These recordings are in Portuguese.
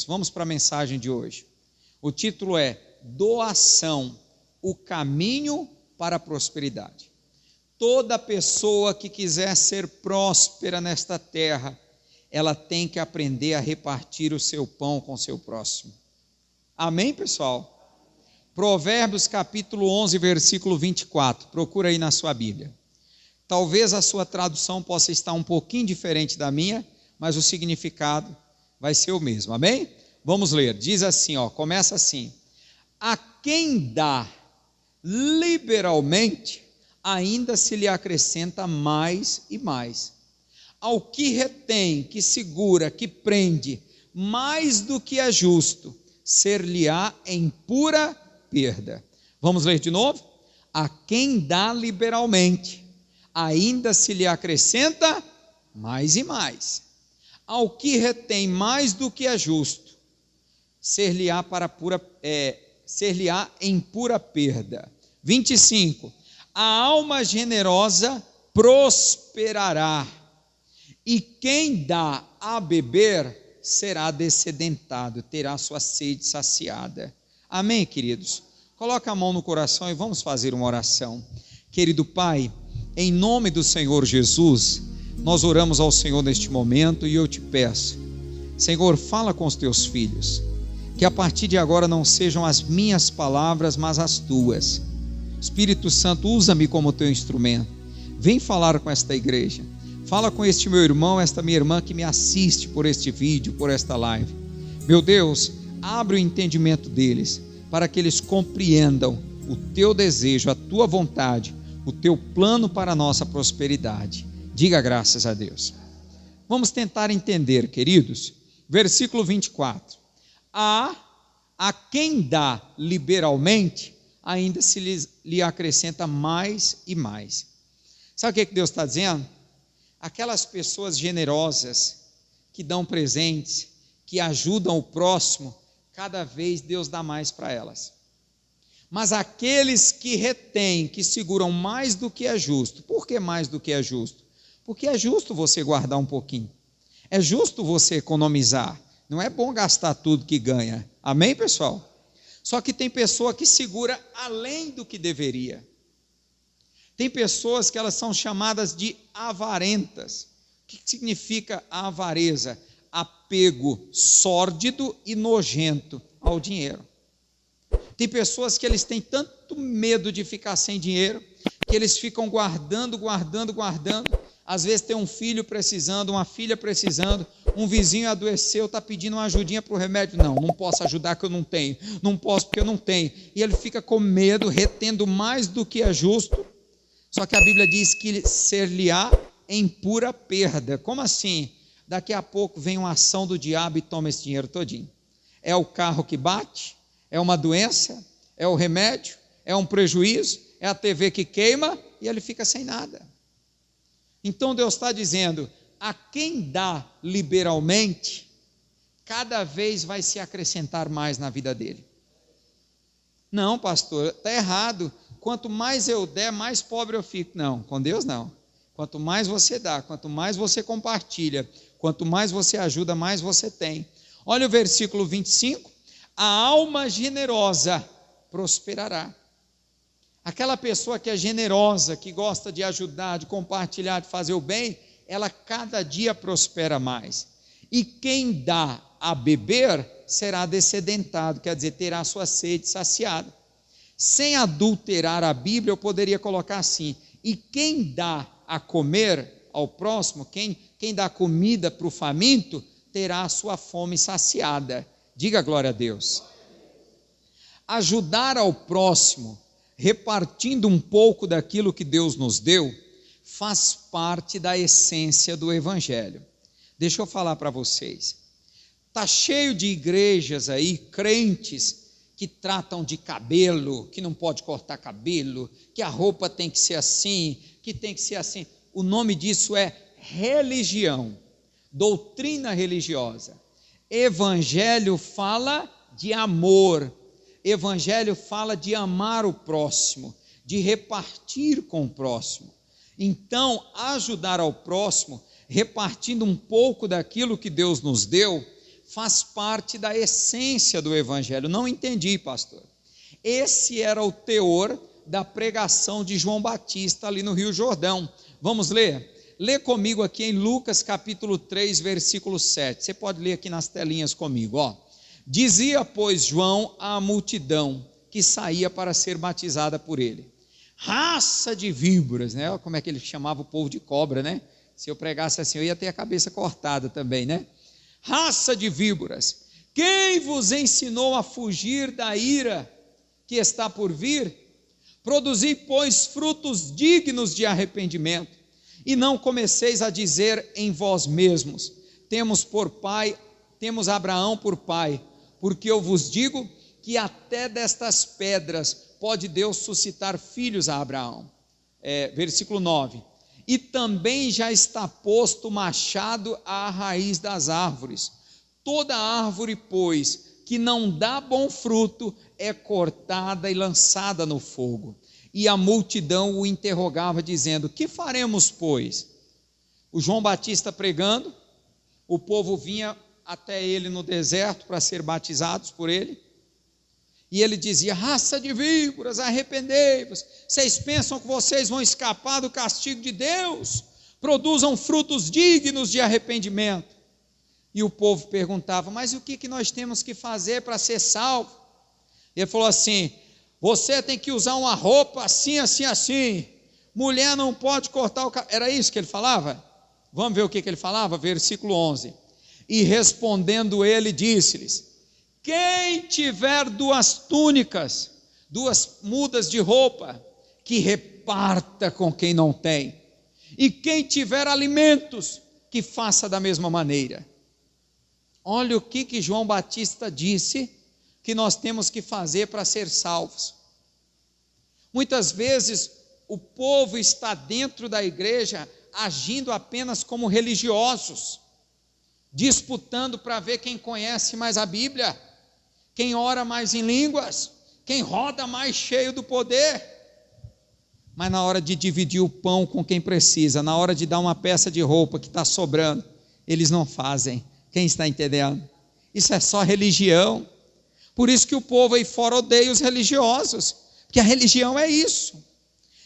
Vamos para a mensagem de hoje. O título é Doação, o caminho para a prosperidade. Toda pessoa que quiser ser próspera nesta terra, ela tem que aprender a repartir o seu pão com o seu próximo. Amém, pessoal? Provérbios capítulo 11, versículo 24. Procura aí na sua Bíblia. Talvez a sua tradução possa estar um pouquinho diferente da minha, mas o significado vai ser o mesmo, amém? Vamos ler, diz assim, começa assim: a quem dá liberalmente, ainda se lhe acrescenta mais e mais. Ao que retém, que segura, que prende, mais do que é justo, ser-lhe-á em pura perda. Vamos ler de novo? A quem dá liberalmente, ainda se lhe acrescenta mais e mais. Ao que retém mais do que é justo, ser-lhe-á em pura perda. 25. A alma generosa prosperará, e quem dá a beber será dessedentado, terá sua sede saciada. Amém, queridos? Coloca a mão no coração e vamos fazer uma oração. Querido Pai, em nome do Senhor Jesus, nós oramos ao Senhor neste momento e eu te peço, Senhor, fala com os teus filhos, que a partir de agora não sejam as minhas palavras, mas as tuas. Espírito Santo, usa-me como teu instrumento, vem falar com esta igreja, fala com este meu irmão, esta minha irmã que me assiste por este vídeo, por esta live. Meu Deus, abre o entendimento deles, para que eles compreendam o teu desejo, a tua vontade, o teu plano para a nossa prosperidade. Diga graças a Deus. Vamos tentar entender, queridos. Versículo 24. A quem dá liberalmente, ainda se lhe acrescenta mais e mais. Sabe o que Deus está dizendo? Aquelas pessoas generosas, que dão presentes, que ajudam o próximo, cada vez Deus dá mais para elas. Mas aqueles que retêm, que seguram mais do que é justo. Por que mais do que é justo? Porque é justo você guardar um pouquinho. É justo você economizar. Não é bom gastar tudo que ganha. Amém, pessoal? Só que tem pessoa que segura além do que deveria. Tem pessoas que elas são chamadas de avarentas. O que significa a avareza? Apego sórdido e nojento ao dinheiro. Tem pessoas que eles têm tanto medo de ficar sem dinheiro, que eles ficam guardando. Às vezes tem um filho precisando, uma filha precisando, um vizinho adoeceu, está pedindo uma ajudinha para o remédio. Não posso ajudar que eu não tenho, não posso porque eu não tenho. E ele fica com medo, retendo mais do que é justo. Só que a Bíblia diz que ser-lhe-á em pura perda. Como assim? Daqui a pouco vem uma ação do diabo e toma esse dinheiro todinho. É o carro que bate, é uma doença, é o remédio, é um prejuízo, é a TV que queima e ele fica sem nada. Então Deus está dizendo, a quem dá liberalmente, cada vez vai se acrescentar mais na vida dele. Não, pastor, está errado. Quanto mais eu der, mais pobre eu fico. Não, com Deus não. Quanto mais você dá, quanto mais você compartilha, quanto mais você ajuda, mais você tem. Olha o versículo 25. A alma generosa prosperará. Aquela pessoa que é generosa, que gosta de ajudar, de compartilhar, de fazer o bem, ela cada dia prospera mais. E quem dá a beber será dessedentado, quer dizer, terá sua sede saciada. Sem adulterar a Bíblia, eu poderia colocar assim: e quem dá a comer ao próximo, quem dá comida para o faminto, terá a sua fome saciada. Diga glória a Deus. Ajudar ao próximo, repartindo um pouco daquilo que Deus nos deu, faz parte da essência do Evangelho. Deixa eu falar para vocês. Está cheio de igrejas aí, crentes, que tratam de cabelo, que não pode cortar cabelo, que a roupa tem que ser assim, que tem que ser assim. O nome disso é religião, doutrina religiosa. Evangelho fala de amor, Evangelho fala de amar o próximo, de repartir com o próximo. Então, ajudar ao próximo, repartindo um pouco daquilo que Deus nos deu, faz parte da essência do Evangelho. Não entendi, pastor. Esse era o teor da pregação de João Batista ali no Rio Jordão. Vamos ler? Lê comigo aqui em Lucas capítulo 3, versículo 7. Você pode ler aqui nas telinhas comigo, ó. Dizia, pois, João à multidão que saía para ser batizada por ele: raça de víboras, né? Como é que ele chamava o povo de cobra, né? Se eu pregasse assim, eu ia ter a cabeça cortada também, né? Raça de víboras, quem vos ensinou a fugir da ira que está por vir? Produzi, pois, frutos dignos de arrependimento, e não comeceis a dizer em vós mesmos: temos Abraão por pai, porque eu vos digo que até destas pedras pode Deus suscitar filhos a Abraão. Versículo 9: e também já está posto o machado à raiz das árvores. Toda árvore, pois, que não dá bom fruto, é cortada e lançada no fogo. E a multidão o interrogava, dizendo: que faremos, pois? O João Batista pregando, o povo vinha até ele no deserto para ser batizados por ele, e ele dizia: raça de víboras, arrependei-vos, vocês pensam que vocês vão escapar do castigo de Deus? Produzam frutos dignos de arrependimento. E o povo perguntava: mas o que nós temos que fazer para ser salvo? Ele falou assim: você tem que usar uma roupa assim, assim, assim, mulher não pode cortar o cabelo. Era isso que ele falava? Vamos ver o que ele falava? Versículo 11: e respondendo ele, disse-lhes: quem tiver 2 túnicas, 2 mudas de roupa, que reparta com quem não tem, e quem tiver alimentos, que faça da mesma maneira. Olha o que João Batista disse que nós temos que fazer para ser salvos. Muitas vezes o povo está dentro da igreja agindo apenas como religiosos, disputando para ver quem conhece mais a Bíblia, quem ora mais em línguas, quem roda mais cheio do poder. Mas na hora de dividir o pão com quem precisa, na hora de dar uma peça de roupa que está sobrando, eles não fazem. Quem está entendendo? Isso é só religião. Por isso que o povo aí fora odeia os religiosos, porque a religião é isso.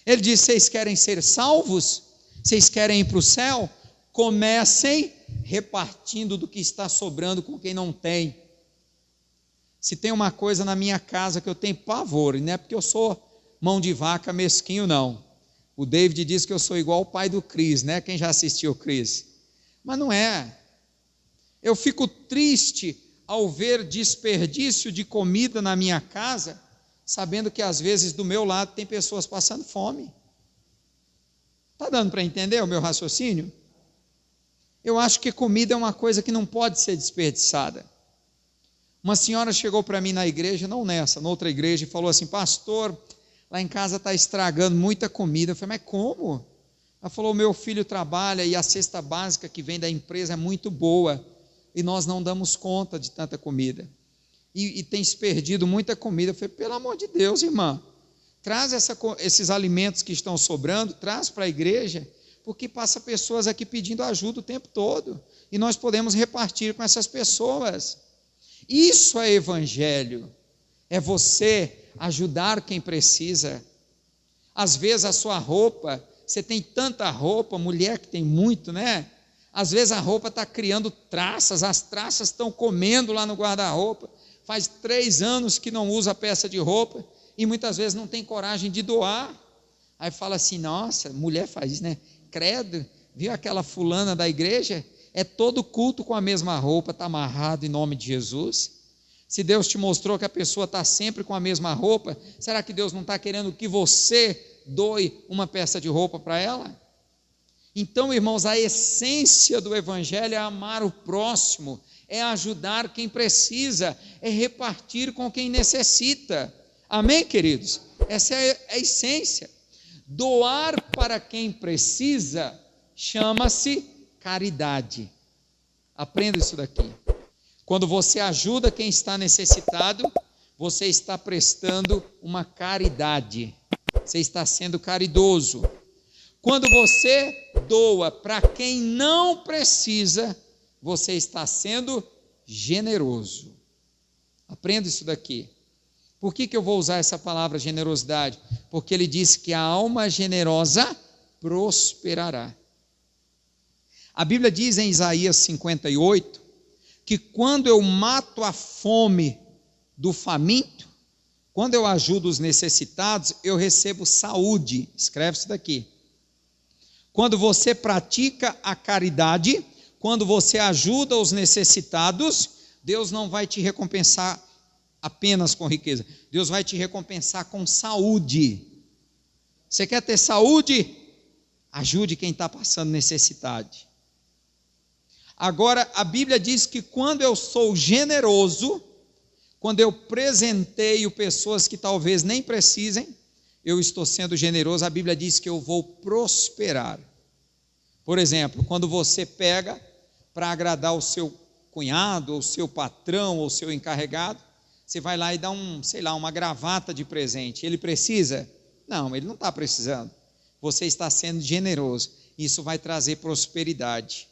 Ele diz: vocês querem ser salvos? Vocês querem ir para o céu? Comecem repartindo do que está sobrando com quem não tem. Se tem uma coisa na minha casa que eu tenho pavor, e não é porque eu sou mão de vaca mesquinho, não. O David diz que eu sou igual o pai do Cris, né? Quem já assistiu o Cris? Mas não é. Eu fico triste ao ver desperdício de comida na minha casa, sabendo que às vezes do meu lado tem pessoas passando fome. Está dando para entender o meu raciocínio? Eu acho que comida é uma coisa que não pode ser desperdiçada. Uma senhora chegou para mim na igreja, não nessa, noutra igreja, e falou assim: pastor, lá em casa está estragando muita comida. Eu falei: mas como? Ela falou: meu filho trabalha e a cesta básica que vem da empresa é muito boa, e nós não damos conta de tanta comida, e tem se perdido muita comida. Eu falei: pelo amor de Deus, irmã, traz esses alimentos que estão sobrando, traz para a igreja, porque passa pessoas aqui pedindo ajuda o tempo todo, e nós podemos repartir com essas pessoas. Isso é evangelho, é você ajudar quem precisa. Às vezes a sua roupa, você tem tanta roupa, mulher que tem muito, né? Às vezes a roupa está criando traças, as traças estão comendo lá no guarda-roupa, faz 3 anos que não usa a peça de roupa, e muitas vezes não tem coragem de doar. Aí fala assim: nossa, mulher faz isso, né? Credo, viu aquela fulana da igreja? É todo culto com a mesma roupa, está amarrado em nome de Jesus. Se Deus te mostrou que a pessoa está sempre com a mesma roupa, será que Deus não está querendo que você doe uma peça de roupa para ela? Então, irmãos, a essência do evangelho é amar o próximo, é ajudar quem precisa, é repartir com quem necessita. Amém, queridos? Essa é a essência. Doar para quem precisa chama-se caridade. Aprenda isso daqui. Quando você ajuda quem está necessitado, você está prestando uma caridade, você está sendo caridoso. Quando você doa para quem não precisa, você está sendo generoso. Aprenda isso daqui. Por que eu vou usar essa palavra generosidade? Porque ele diz que a alma generosa prosperará. A Bíblia diz em Isaías 58, que quando eu mato a fome do faminto, quando eu ajudo os necessitados, eu recebo saúde. Escreve isso daqui. Quando você pratica a caridade, quando você ajuda os necessitados, Deus não vai te recompensar apenas com riqueza. Deus vai te recompensar com saúde. Você quer ter saúde? Ajude quem está passando necessidade. Agora, a Bíblia diz que quando eu sou generoso, quando eu presenteio pessoas que talvez nem precisem, eu estou sendo generoso, a Bíblia diz que eu vou prosperar. Por exemplo, quando você pega para agradar o seu cunhado, ou seu patrão, ou seu encarregado, você vai lá e dá uma gravata de presente. Ele precisa? Não, ele não está precisando. Você está sendo generoso. Isso vai trazer prosperidade.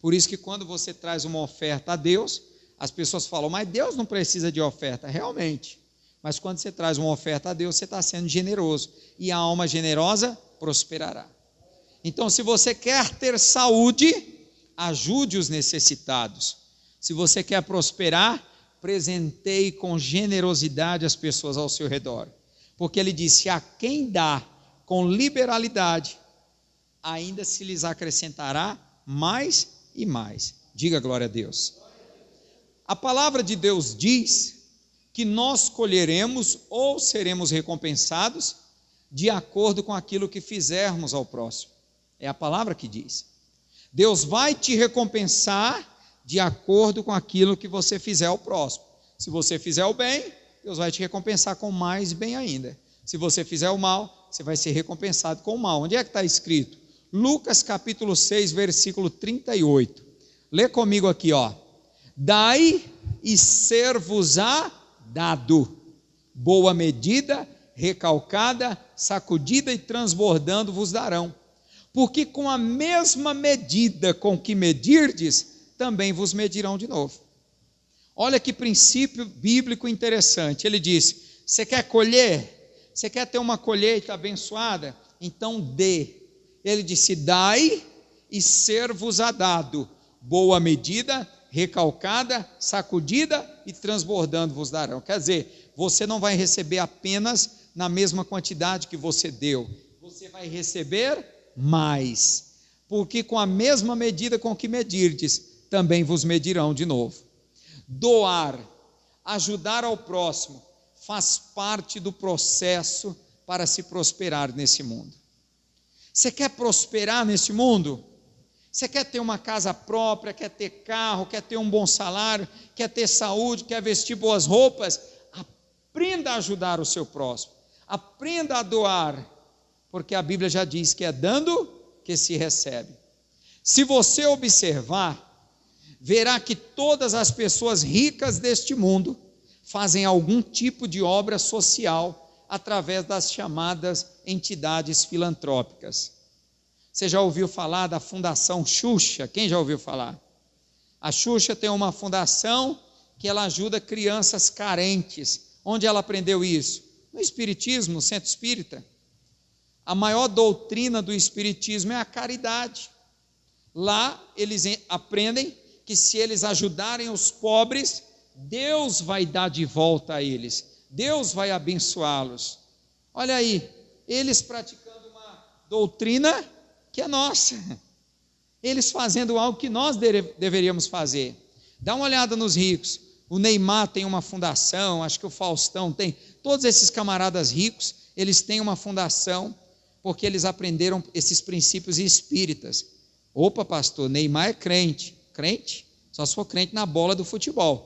Por isso que quando você traz uma oferta a Deus, as pessoas falam, mas Deus não precisa de oferta. Realmente. Mas quando você traz uma oferta a Deus, você está sendo generoso. E a alma generosa prosperará. Então, se você quer ter saúde, ajude os necessitados. Se você quer prosperar, presenteie com generosidade as pessoas ao seu redor. Porque ele disse, a quem dá com liberalidade, ainda se lhes acrescentará mais e mais. Diga glória a Deus. A palavra de Deus diz que nós colheremos ou seremos recompensados de acordo com aquilo que fizermos ao próximo. É a palavra que diz. Deus vai te recompensar de acordo com aquilo que você fizer ao próximo. Se você fizer o bem, Deus vai te recompensar com mais bem ainda. Se você fizer o mal, você vai ser recompensado com o mal. Onde é que está escrito? Lucas capítulo 6, versículo 38. Lê comigo aqui, ó. Dai e ser-vos-á dado. Boa medida, recalcada, sacudida e transbordando vos darão. Porque com a mesma medida com que medirdes, também vos medirão de novo. Olha que princípio bíblico interessante. Ele diz, você quer colher? Você quer ter uma colheita abençoada? Então dê. Ele disse, dai e ser-vos-á dado. Boa medida, recalcada, sacudida e transbordando vos darão. Quer dizer, você não vai receber apenas na mesma quantidade que você deu. Você vai receber mais. Porque com a mesma medida com que medirdes, também vos medirão de novo. Doar, ajudar ao próximo, faz parte do processo para se prosperar nesse mundo. Você quer prosperar nesse mundo? Você quer ter uma casa própria, quer ter carro, quer ter um bom salário, quer ter saúde, quer vestir boas roupas? Aprenda a ajudar o seu próximo, aprenda a doar, porque a Bíblia já diz que é dando que se recebe. Se você observar, verá que todas as pessoas ricas deste mundo fazem algum tipo de obra social através das chamadas entidades filantrópicas. Você já ouviu falar da Fundação Xuxa? Quem já ouviu falar? A Xuxa tem uma fundação que ela ajuda crianças carentes. Onde ela aprendeu isso? No Espiritismo, no Centro Espírita. A maior doutrina do Espiritismo é a caridade. Lá eles aprendem que se eles ajudarem os pobres, Deus vai dar de volta a eles. Deus vai abençoá-los. Olha aí, eles praticando uma doutrina que é nossa. Eles fazendo algo que nós deveríamos fazer. Dá uma olhada nos ricos. O Neymar tem uma fundação, acho que o Faustão tem. Todos esses camaradas ricos, eles têm uma fundação porque eles aprenderam esses princípios espíritas. Opa, pastor, Neymar é crente. Crente? Só se for crente na bola do futebol.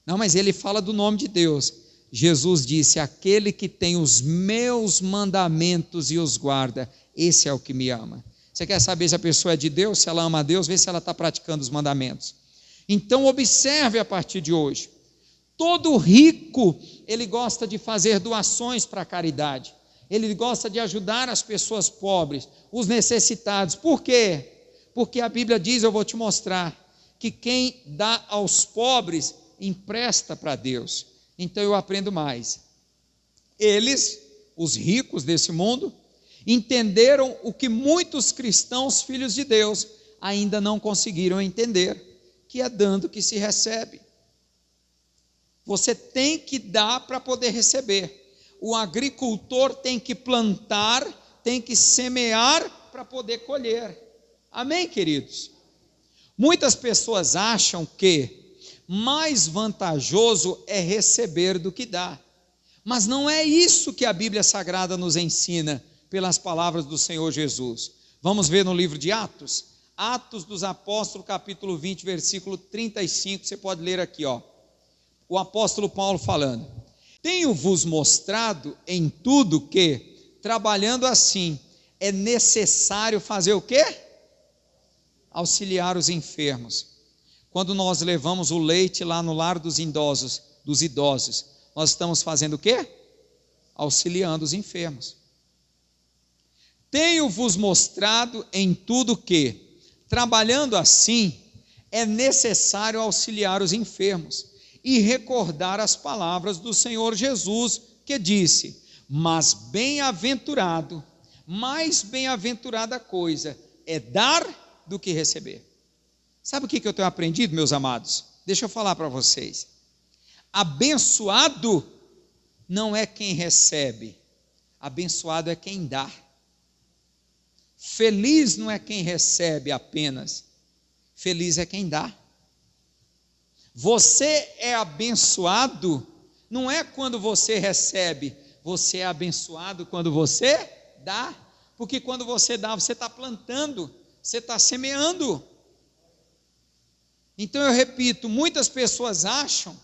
Não, mas ele fala do nome de Deus. Jesus disse, aquele que tem os meus mandamentos e os guarda, esse é o que me ama. Você quer saber se a pessoa é de Deus, se ela ama a Deus? Vê se ela está praticando os mandamentos. Então observe a partir de hoje, todo rico, ele gosta de fazer doações para a caridade, ele gosta de ajudar as pessoas pobres, os necessitados. Por quê? Porque a Bíblia diz, eu vou te mostrar, que quem dá aos pobres empresta para Deus. Então eu aprendo mais. Eles, os ricos desse mundo, entenderam o que muitos cristãos, filhos de Deus, ainda não conseguiram entender, que é dando que se recebe. Você tem que dar para poder receber. O agricultor tem que plantar, tem que semear para poder colher. Amém, queridos? Muitas pessoas acham que mais vantajoso é receber do que dar. Mas não é isso que a Bíblia Sagrada nos ensina pelas palavras do Senhor Jesus. Vamos ver no livro de Atos? Atos dos Apóstolos, capítulo 20, versículo 35, você pode ler aqui, ó. O apóstolo Paulo falando: tenho-vos mostrado em tudo que, trabalhando assim, é necessário fazer o quê? Auxiliar os enfermos. Quando nós levamos o leite lá no lar dos idosos, nós estamos fazendo o quê? Auxiliando os enfermos. Tenho-vos mostrado em tudo que, trabalhando assim, é necessário auxiliar os enfermos e recordar as palavras do Senhor Jesus, que disse: mas bem-aventurado, mais bem-aventurada coisa é dar do que receber. Sabe o que eu tenho aprendido, meus amados? Deixa eu falar para vocês. Abençoado não é quem recebe, abençoado é quem dá. Feliz não é quem recebe apenas, feliz é quem dá. Você é abençoado, não é quando você recebe, você é abençoado quando você dá, porque quando você dá, você está plantando, você está semeando. Então eu repito, muitas pessoas acham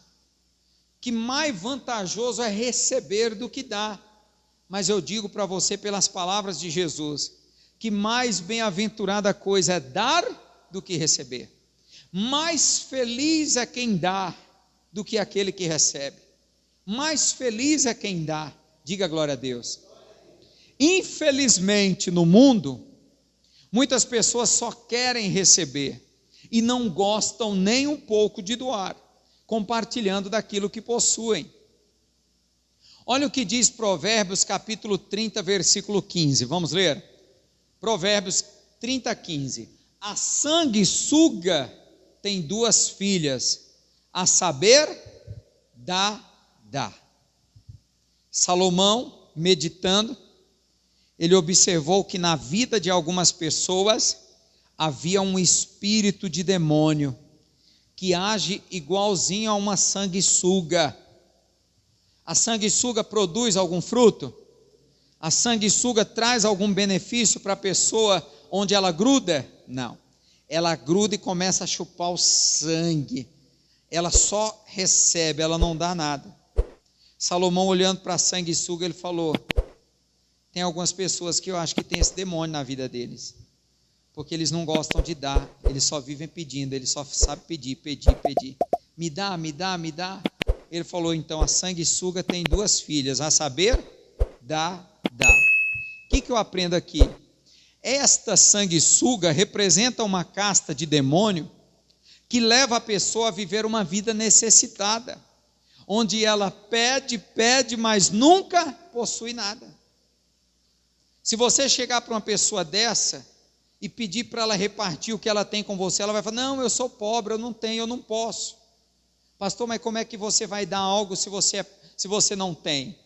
que mais vantajoso é receber do que dar, mas eu digo para você pelas palavras de Jesus, que mais bem-aventurada coisa é dar do que receber. Mais feliz é quem dá do que aquele que recebe. Mais feliz é quem dá. Diga glória a Deus. Infelizmente no mundo, muitas pessoas só querem receber e não gostam nem um pouco de doar, compartilhando daquilo que possuem. Olha o que diz Provérbios capítulo 30, versículo 15. Vamos ler? Provérbios 30, 15. A sanguessuga tem duas filhas, a saber, dá. Salomão, meditando, ele observou que na vida de algumas pessoas havia um espírito de demônio que age igualzinho a uma sanguessuga. A sanguessuga produz algum fruto? A sanguessuga traz algum benefício para a pessoa onde ela gruda? Não. Ela gruda e começa a chupar o sangue. Ela só recebe, ela não dá nada. Salomão, olhando para a sanguessuga, ele falou: tem algumas pessoas que eu acho que tem esse demônio na vida deles, porque eles não gostam de dar, eles só vivem pedindo, eles só sabem pedir, me dá. Ele falou: então a sanguessuga tem duas filhas, a saber, dá. O que eu aprendo aqui? Esta sanguessuga representa uma casta de demônio que leva a pessoa a viver uma vida necessitada, onde ela pede, mas nunca possui nada. Se você chegar para uma pessoa dessa e pedir para ela repartir o que ela tem com você, ela vai falar: não, eu sou pobre, eu não tenho, eu não posso. Pastor, mas como é que você vai dar algo se você não tem?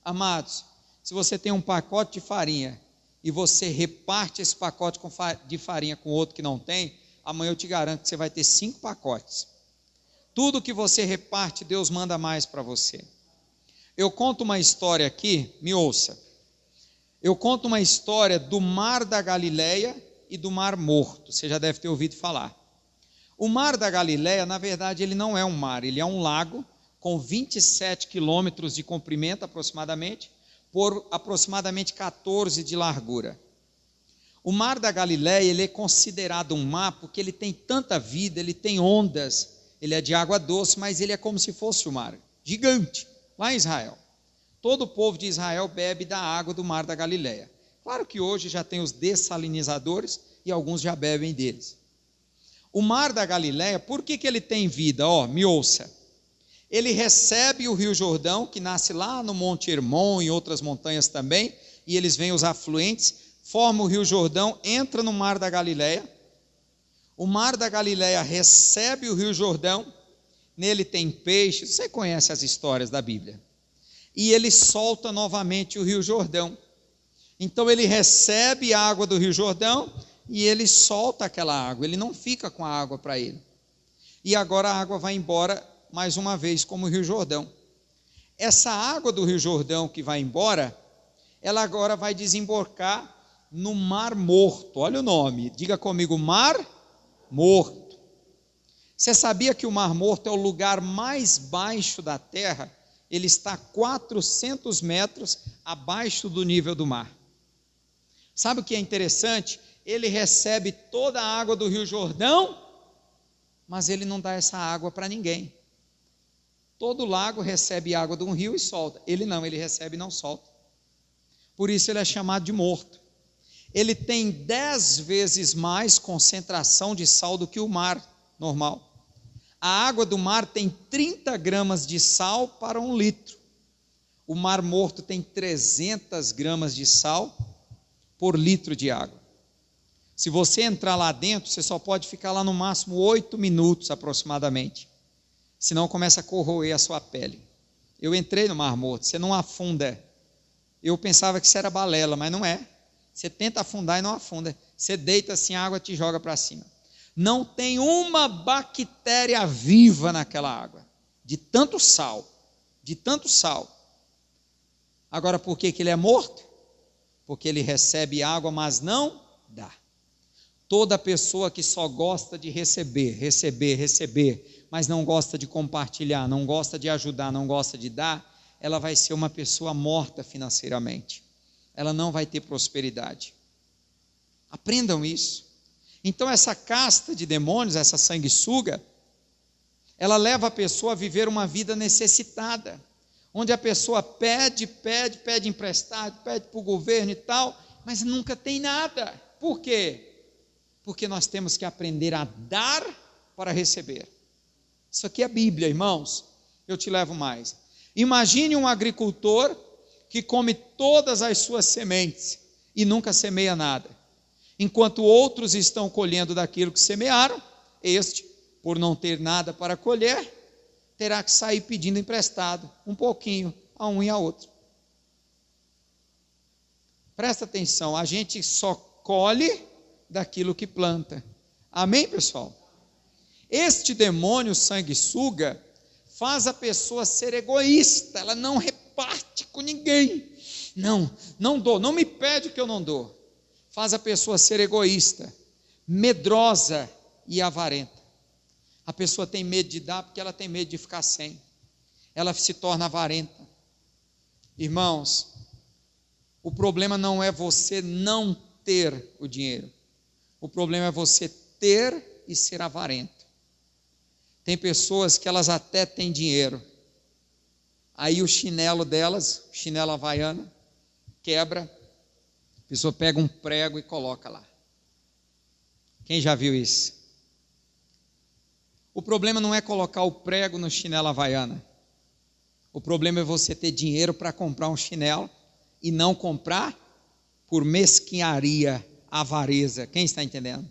Amados, se você tem um pacote de farinha e você reparte esse pacote de farinha com outro que não tem, amanhã eu te garanto que você vai ter 5 pacotes. Tudo que você reparte, Deus manda mais para você. Eu conto uma história aqui, me ouça. Eu conto uma história do Mar da Galileia e do Mar Morto, você já deve ter ouvido falar. O Mar da Galileia, na verdade, ele não é um mar, ele é um lago com 27 quilômetros de comprimento aproximadamente, por aproximadamente 14 de largura. O Mar da Galileia, ele é considerado um mar porque ele tem tanta vida, ele tem ondas, ele é de água doce, mas ele é como se fosse um mar gigante, lá em Israel. Todo o povo de Israel bebe da água do Mar da Galileia. Claro que hoje já tem os dessalinizadores e alguns já bebem deles. O mar da Galileia, por que ele tem vida? Me ouça. Ele recebe o Rio Jordão, que nasce lá no Monte Hermon, em outras montanhas também, e eles vêm os afluentes, forma o Rio Jordão, entra no mar da Galileia. O mar da Galileia recebe o Rio Jordão, nele tem peixes, você conhece as histórias da Bíblia. E ele solta novamente o Rio Jordão. Então ele recebe a água do Rio Jordão e ele solta aquela água, ele não fica com a água para ele. E agora a água vai embora mais uma vez como o Rio Jordão. Essa água do Rio Jordão que vai embora, ela agora vai desembocar no Mar Morto. Olha o nome, diga comigo, Mar Morto. Você sabia que o Mar Morto é o lugar mais baixo da terra? Ele está 400 metros abaixo do nível do mar. Sabe o que é interessante? Ele recebe toda a água do Rio Jordão, mas ele não dá essa água para ninguém. Todo lago recebe água de um rio e solta. Ele não, ele recebe e não solta. Por isso ele é chamado de morto. Ele tem 10 vezes mais concentração de sal do que o mar normal. A água do mar tem 30 gramas de sal para 1 litro. O Mar Morto tem 300 gramas de sal por litro de água. Se você entrar lá dentro, você só pode ficar lá no máximo 8 minutos aproximadamente. Senão começa a corroer a sua pele. Eu entrei no Mar Morto, você não afunda. Eu pensava que isso era balela, mas não é. Você tenta afundar e não afunda. Você deita assim, a água te joga para cima. Não tem uma bactéria viva naquela água, de tanto sal, de tanto sal. Agora, por que ele é morto? Porque ele recebe água, mas não dá. Toda pessoa que só gosta de receber, mas não gosta de compartilhar, não gosta de ajudar, não gosta de dar, ela vai ser uma pessoa morta financeiramente. Ela não vai ter prosperidade. Aprendam isso. Então essa casta de demônios, essa sanguessuga, ela leva a pessoa a viver uma vida necessitada, onde a pessoa pede emprestado, pede para o governo e tal, mas nunca tem nada. Por quê? Porque nós temos que aprender a dar para receber. Isso aqui é a Bíblia, irmãos. Eu te levo mais. Imagine um agricultor que come todas as suas sementes e nunca semeia nada. Enquanto outros estão colhendo daquilo que semearam, este, por não ter nada para colher, terá que sair pedindo emprestado, um pouquinho, a um e a outro. Presta atenção, a gente só colhe daquilo que planta. Amém, pessoal? Este demônio sanguessuga faz a pessoa ser egoísta, ela não reparte com ninguém. Não dou, não me pede que eu não dou. Faz a pessoa ser egoísta, medrosa e avarenta. A pessoa tem medo de dar porque ela tem medo de ficar sem. Ela se torna avarenta. Irmãos, o problema não é você não ter o dinheiro. O problema é você ter e ser avarento. Tem pessoas que elas até têm dinheiro. Aí o chinelo delas, chinelo havaiana, quebra. A pessoa pega um prego e coloca lá. Quem já viu isso? O problema não é colocar o prego no chinelo havaiana. O problema é você ter dinheiro para comprar um chinelo e não comprar por mesquinharia, avareza. Quem está entendendo?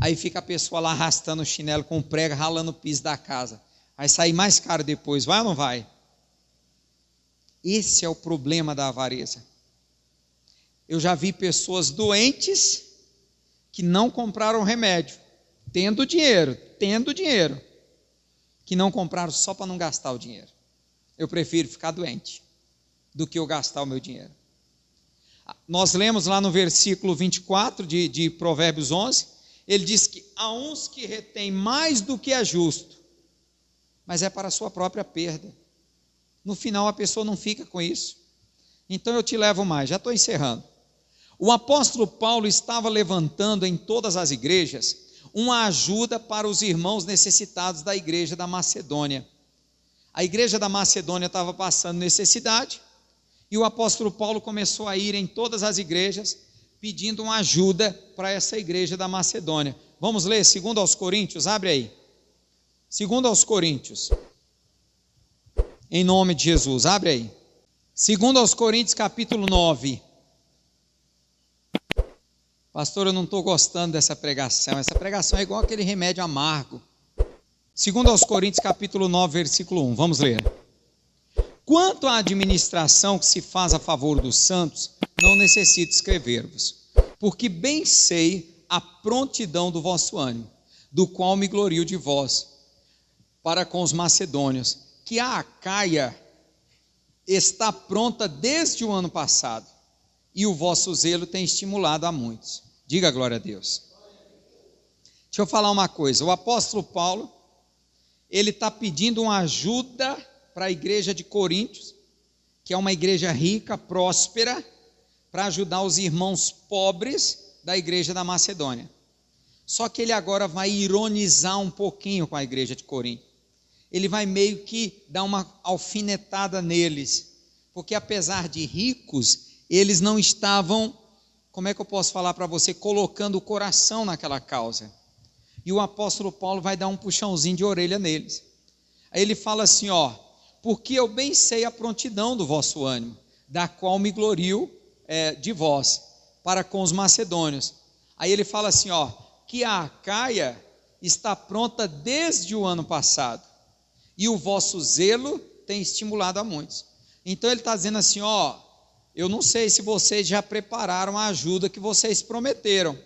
Aí fica a pessoa lá arrastando o chinelo com o prego, ralando o piso da casa. Vai sair mais caro depois, vai ou não vai? Esse é o problema da avareza. Eu já vi pessoas doentes que não compraram remédio, tendo dinheiro, que não compraram só para não gastar o dinheiro. Eu prefiro ficar doente do que eu gastar o meu dinheiro. Nós lemos lá no versículo 24 de Provérbios 11, ele diz que há uns que retêm mais do que é justo, mas é para a sua própria perda. No final a pessoa não fica com isso. Então eu te levo mais, já estou encerrando. O apóstolo Paulo estava levantando em todas as igrejas uma ajuda para os irmãos necessitados da igreja da Macedônia. A igreja da Macedônia estava passando necessidade e o apóstolo Paulo começou a ir em todas as igrejas pedindo uma ajuda para essa igreja da Macedônia. Vamos ler 2 aos Coríntios, abre aí. 2 aos Coríntios. Em nome de Jesus, abre aí. 2 aos Coríntios, capítulo 9. Pastor, eu não estou gostando dessa pregação. Essa pregação é igual aquele remédio amargo. 2 aos Coríntios, capítulo 9, versículo 1. Vamos ler. Quanto à administração que se faz a favor dos santos, não necessito escrever-vos, porque bem sei a prontidão do vosso ânimo, do qual me glorio de vós, para com os macedônios, que a Acaia está pronta desde o ano passado, e o vosso zelo tem estimulado a muitos. Diga glória a Deus. Deixa eu falar uma coisa, o apóstolo Paulo, ele está pedindo uma ajuda para a igreja de Coríntios, que é uma igreja rica, próspera, para ajudar os irmãos pobres da igreja da Macedônia. Só que ele agora vai ironizar um pouquinho com a igreja de Corinto. Ele vai meio que dar uma alfinetada neles, porque apesar de ricos, eles não estavam, como é que eu posso falar para você, colocando o coração naquela causa. E o apóstolo Paulo vai dar um puxãozinho de orelha neles. Aí ele fala assim, porque eu bem sei a prontidão do vosso ânimo, da qual me glorio de vós, para com os macedônios. Aí ele fala assim, que a Acaia está pronta desde o ano passado, e o vosso zelo tem estimulado a muitos. Então ele está dizendo assim, eu não sei se vocês já prepararam a ajuda que vocês prometeram,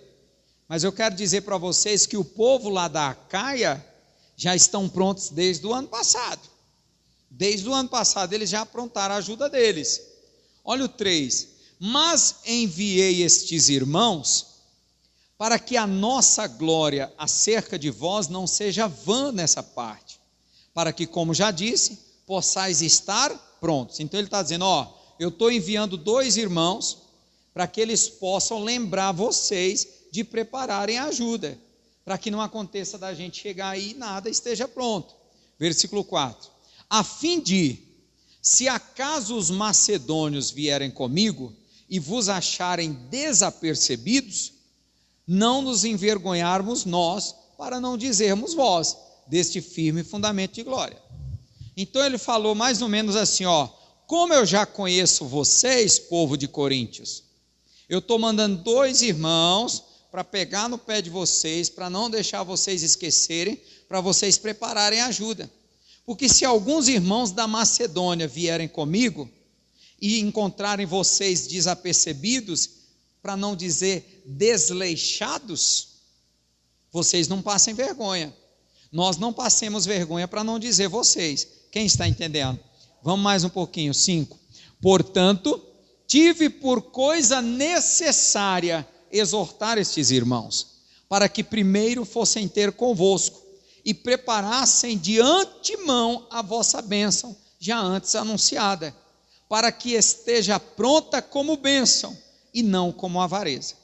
mas eu quero dizer para vocês que o povo lá da Acaia já estão prontos desde o ano passado. Desde o ano passado eles já aprontaram a ajuda deles. Olha o 3. Mas enviei estes irmãos para que a nossa glória acerca de vós não seja vã nessa parte, para que, como já disse, possais estar prontos. Então ele está dizendo, eu estou enviando 2 irmãos para que eles possam lembrar vocês de prepararem a ajuda, para que não aconteça da gente chegar aí e nada esteja pronto. Versículo 4. A fim de, se acaso os macedônios vierem comigo e vos acharem desapercebidos, não nos envergonharmos nós, para não dizermos vós, deste firme fundamento de glória. Então ele falou mais ou menos assim, como eu já conheço vocês, povo de Coríntios, eu estou mandando 2 irmãos para pegar no pé de vocês, para não deixar vocês esquecerem, para vocês prepararem ajuda. Porque se alguns irmãos da Macedônia vierem comigo e encontrarem vocês desapercebidos, para não dizer desleixados, vocês não passem vergonha. Nós não passemos vergonha para não dizer vocês. Quem está entendendo? Vamos mais um pouquinho, 5. Portanto, tive por coisa necessária exortar estes irmãos, para que primeiro fossem ter convosco, e preparassem de antemão a vossa bênção, já antes anunciada, para que esteja pronta como bênção, e não como avareza.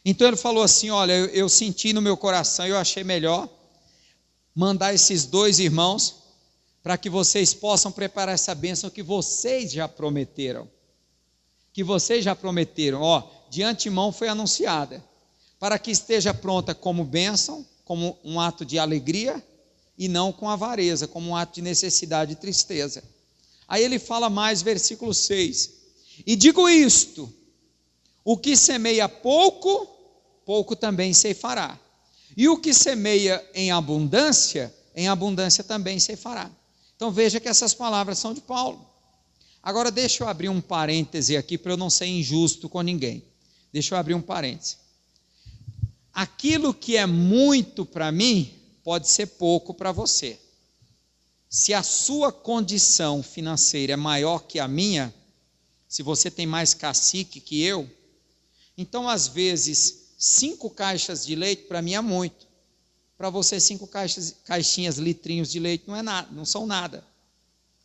Então ele falou assim, olha, eu senti no meu coração, eu achei melhor mandar esses 2 irmãos, para que vocês possam preparar essa bênção que vocês já prometeram. De antemão foi anunciada, para que esteja pronta como bênção, como um ato de alegria, e não com avareza, como um ato de necessidade e tristeza. Aí ele fala mais, versículo 6, e digo isto, o que semeia pouco, pouco também ceifará, e o que semeia em abundância também ceifará. Então veja que essas palavras são de Paulo. Agora deixa eu abrir um parêntese aqui, para eu não ser injusto com ninguém. Deixa eu abrir um parêntese. Aquilo que é muito para mim, pode ser pouco para você. Se a sua condição financeira é maior que a minha, se você tem mais cacique que eu, então às vezes 5 caixas de leite para mim é muito. Para você 5 caixinhas, litrinhos de leite não é nada, não são nada.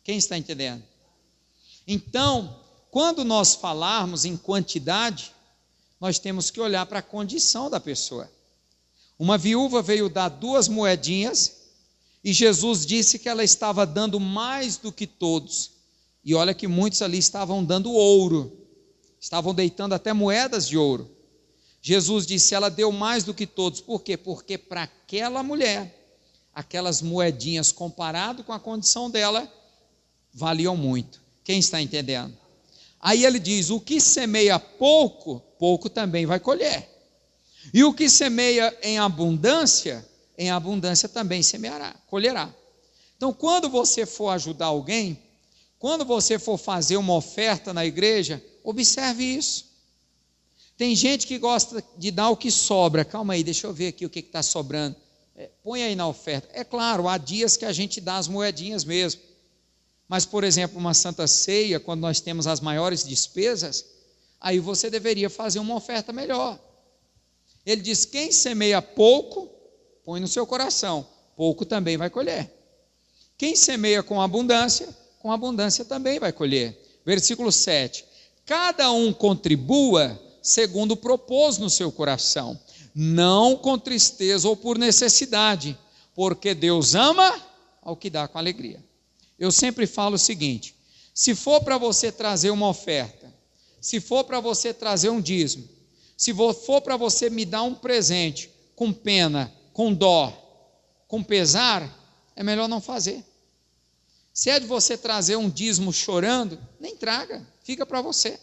Quem está entendendo? Então, quando nós falarmos em quantidade, nós temos que olhar para a condição da pessoa. Uma viúva veio dar 2 moedinhas, e Jesus disse que ela estava dando mais do que todos, e olha que muitos ali estavam dando ouro, estavam deitando até moedas de ouro. Jesus disse, ela deu mais do que todos. Por quê? Porque para aquela mulher, aquelas moedinhas, comparado com a condição dela, valiam muito. Quem está entendendo? Aí ele diz, o que semeia pouco, pouco também vai colher. E o que semeia em abundância também semeará, colherá. Então, quando você for ajudar alguém, quando você for fazer uma oferta na igreja, observe isso. Tem gente que gosta de dar o que sobra. Calma aí, deixa eu ver aqui o que está sobrando. Põe aí na oferta. É claro, há dias que a gente dá as moedinhas mesmo. Mas, por exemplo, uma Santa Ceia, quando nós temos as maiores despesas, aí você deveria fazer uma oferta melhor. Ele diz, quem semeia pouco, põe no seu coração, pouco também vai colher. Quem semeia com abundância também vai colher. Versículo 7, cada um contribua segundo propôs no seu coração, não com tristeza ou por necessidade, porque Deus ama ao que dá com alegria. Eu sempre falo o seguinte, se for para você trazer uma oferta, se for para você trazer um dízimo, se for para você me dar um presente com pena, com dó, com pesar, é melhor não fazer. Se é de você trazer um dízimo chorando, nem traga, fica para você.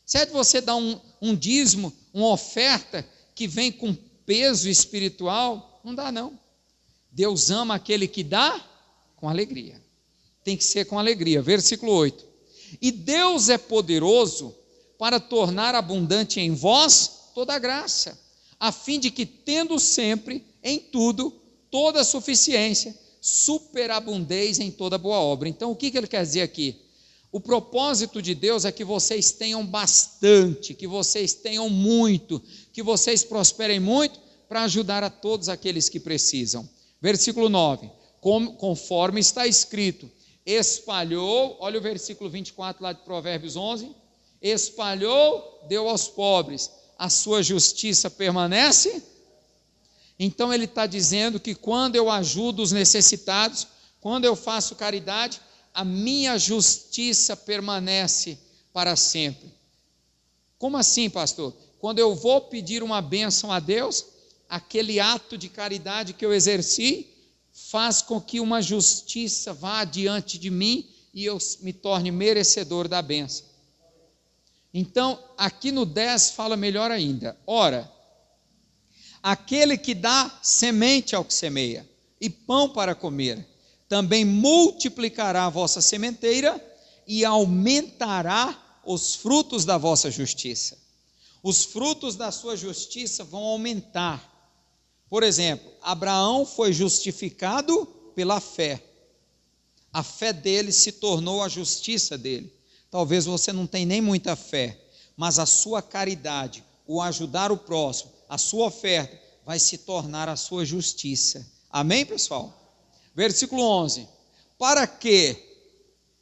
Se é de você dar um dízimo, uma oferta que vem com peso espiritual, não dá não. Deus ama aquele que dá com alegria. Tem que ser com alegria. Versículo 8. E Deus é poderoso para tornar abundante em vós toda a graça, a fim de que, tendo sempre, em tudo, toda a suficiência, superabundeis em toda boa obra. Então, o que ele quer dizer aqui? O propósito de Deus é que vocês tenham bastante, que vocês tenham muito, que vocês prosperem muito, para ajudar a todos aqueles que precisam. Versículo 9, conforme está escrito, espalhou, olha o versículo 24 lá de Provérbios 11, espalhou, deu aos pobres, a sua justiça permanece. Então ele está dizendo que quando eu ajudo os necessitados, quando eu faço caridade, a minha justiça permanece para sempre. Como assim, pastor? Quando eu vou pedir uma bênção a Deus, aquele ato de caridade que eu exerci, faz com que uma justiça vá adiante de mim e eu me torne merecedor da bênção. Então, aqui no 10 fala melhor ainda. Ora, aquele que dá semente ao que semeia e pão para comer, também multiplicará a vossa sementeira e aumentará os frutos da vossa justiça. Os frutos da sua justiça vão aumentar. Por exemplo, Abraão foi justificado pela fé. A fé dele se tornou a justiça dele. Talvez você não tenha nem muita fé, mas a sua caridade, o ajudar o próximo, a sua oferta, vai se tornar a sua justiça. Amém, pessoal? Versículo 11, para que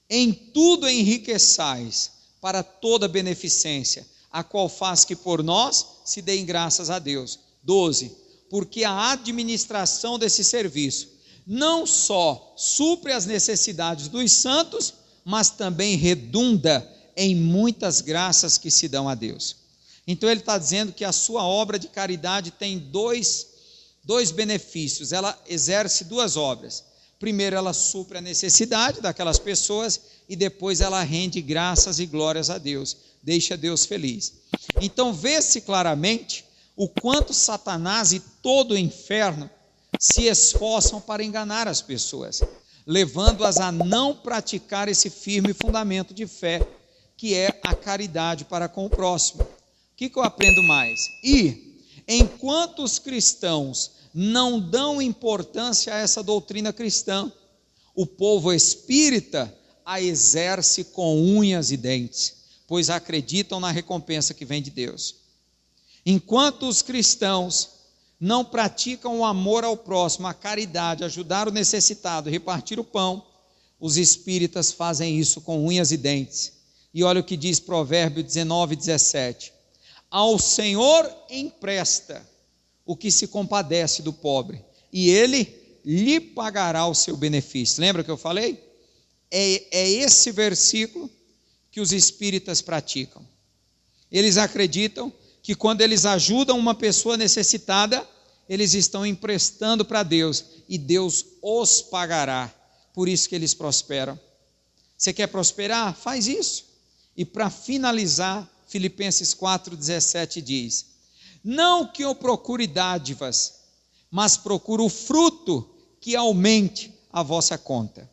em tudo enriqueçais para toda beneficência, a qual faz que por nós se deem graças a Deus. 12, porque a administração desse serviço não só supre as necessidades dos santos, mas também redunda em muitas graças que se dão a Deus. Então ele está dizendo que a sua obra de caridade tem dois benefícios, ela exerce duas obras. Primeiro, ela supre a necessidade daquelas pessoas e depois ela rende graças e glórias a Deus, deixa Deus feliz. Então vê-se claramente o quanto Satanás e todo o inferno se esforçam para enganar as pessoas, levando-as a não praticar esse firme fundamento de fé, que é a caridade para com o próximo. O que eu aprendo mais? E, enquanto os cristãos não dão importância a essa doutrina cristã, o povo espírita a exerce com unhas e dentes, pois acreditam na recompensa que vem de Deus. Enquanto os cristãos não praticam o amor ao próximo, a caridade, ajudar o necessitado, repartir o pão, os espíritas fazem isso com unhas e dentes. E olha o que diz Provérbio 19:17. Ao Senhor empresta o que se compadece do pobre, e ele lhe pagará o seu benefício. Lembra que eu falei? É esse versículo que os espíritas praticam. Eles acreditam que quando eles ajudam uma pessoa necessitada, eles estão emprestando para Deus, e Deus os pagará, por isso que eles prosperam. Você quer prosperar? Faz isso. E para finalizar, Filipenses 4,17 diz: não que eu procure dádivas, mas procuro o fruto que aumente a vossa conta.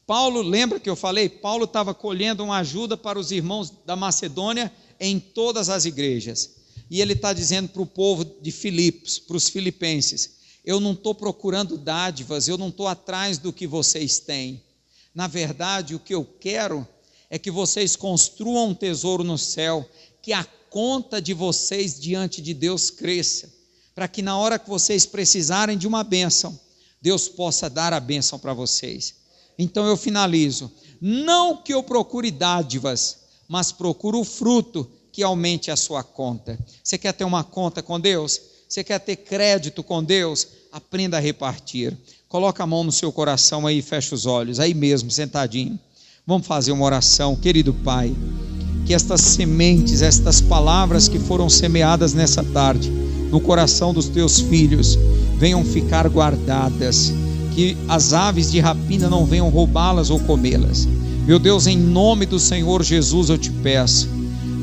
Paulo, lembra que eu falei? Paulo estava colhendo uma ajuda para os irmãos da Macedônia em todas as igrejas. E ele está dizendo para o povo de Filipos, para os filipenses: eu não estou procurando dádivas, eu não estou atrás do que vocês têm. Na verdade, o que eu quero é que vocês construam um tesouro no céu, que a conta de vocês diante de Deus cresça, para que na hora que vocês precisarem de uma bênção, Deus possa dar a bênção para vocês. Então eu finalizo: não que eu procure dádivas, mas procuro o fruto que aumente a sua conta. Você quer ter uma conta com Deus? Você quer ter crédito com Deus? Aprenda a repartir. Coloca a mão no seu coração aí, fecha os olhos, aí mesmo, sentadinho. Vamos fazer uma oração. Querido Pai, que estas sementes, estas palavras que foram semeadas nessa tarde, no coração dos teus filhos, venham ficar guardadas, que as aves de rapina não venham roubá-las ou comê-las. Meu Deus, em nome do Senhor Jesus eu te peço,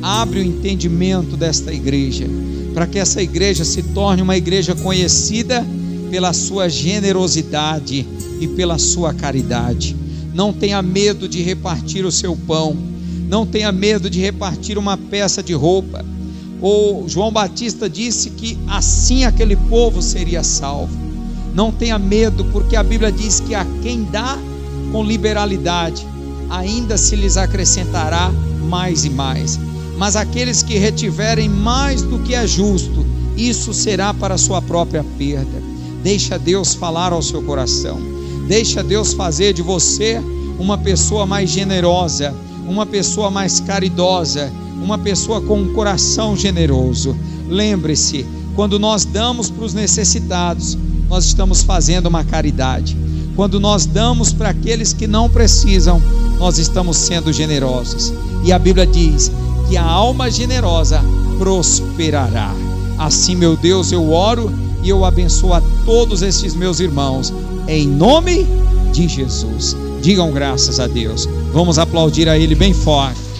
abre o entendimento desta igreja, para que essa igreja se torne uma igreja conhecida pela sua generosidade e pela sua caridade. Não tenha medo de repartir o seu pão, não tenha medo de repartir uma peça de roupa. O João Batista disse que assim aquele povo seria salvo. Não tenha medo, porque a Bíblia diz que a quem dá com liberalidade, ainda se lhes acrescentará mais e mais. Mas aqueles que retiverem mais do que é justo, isso será para a sua própria perda. Deixa Deus falar ao seu coração. Deixa Deus fazer de você uma pessoa mais generosa, uma pessoa mais caridosa, uma pessoa com um coração generoso. Lembre-se, quando nós damos para os necessitados, nós estamos fazendo uma caridade. Quando nós damos para aqueles que não precisam, nós estamos sendo generosos. E a Bíblia diz que a alma generosa prosperará. Assim, meu Deus, eu oro e eu abençoo a todos estes meus irmãos, em nome de Jesus. Digam graças a Deus. Vamos aplaudir a Ele bem forte.